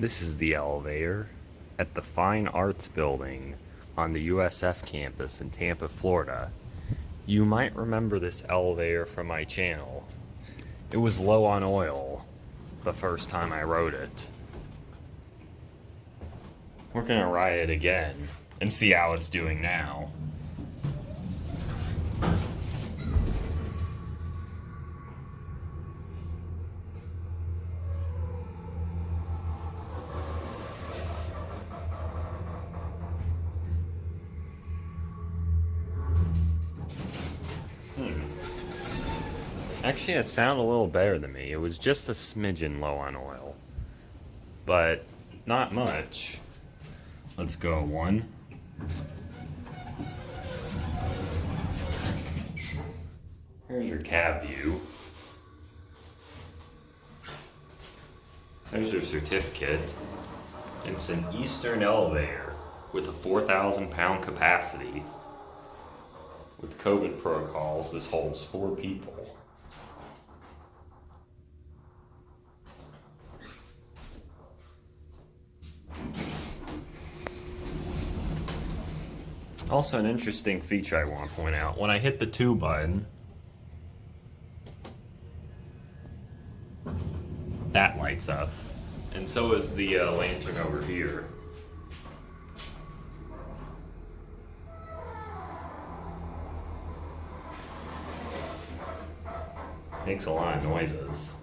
This is the elevator at the Fine Arts Building on the USF campus in Tampa, Florida. You might remember this elevator from my channel. It was low on oil the first time I rode it. We're gonna ride it again and see how it's doing now. Actually, it sounded a little better than me. It was just a smidgen low on oil, but not much. Let's go one. Here's your cab view. There's your certificate. It's an Eastern elevator with a 4,000 pound capacity. With COVID protocols, this holds 4 people. Also, an interesting feature I want to point out, when I hit the 2 button, that lights up, and so is the lantern over here. Makes a lot of noises.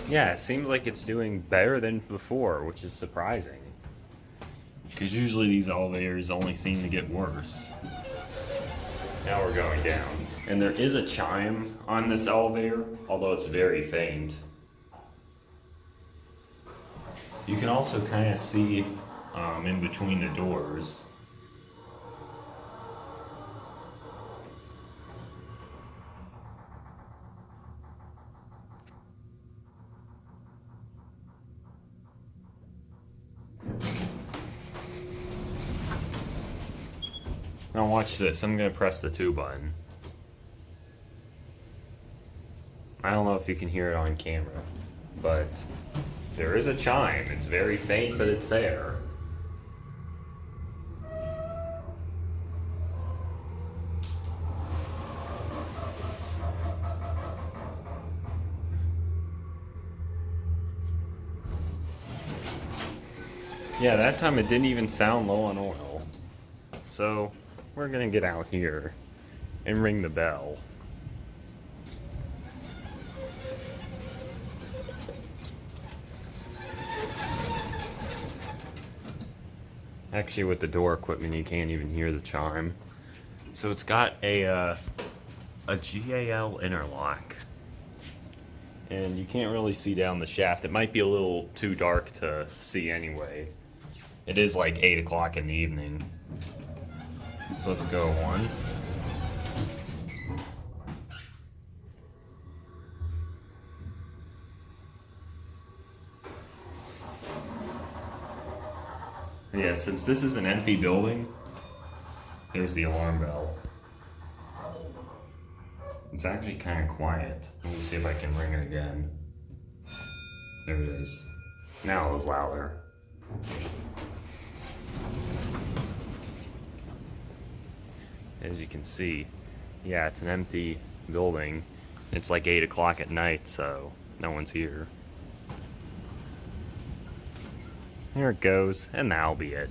Yeah, it seems like it's doing better than before, which is surprising. Because usually these elevators only seem to get worse. Now we're going down. And there is a chime on this elevator, although it's very faint. You can also kind of see in between the doors. Now watch this, I'm gonna press the 2 button. I don't know if you can hear it on camera, but there is a chime. It's very faint, but it's there. Yeah, that time it didn't even sound low on oil. So, we're gonna get out here and ring the bell. Actually, with the door equipment, you can't even hear the chime. So it's got a GAL interlock. And you can't really see down the shaft. It might be a little too dark to see anyway. It is like 8 o'clock in the evening. So let's go 1. Yeah, since this is an empty building, there's the alarm bell. It's actually kind of quiet. Let me see if I can ring it again. There it is. Now it was louder. As you can see, yeah, it's an empty building. It's like 8 o'clock at night, so no one's here. Here it goes, and that'll be it.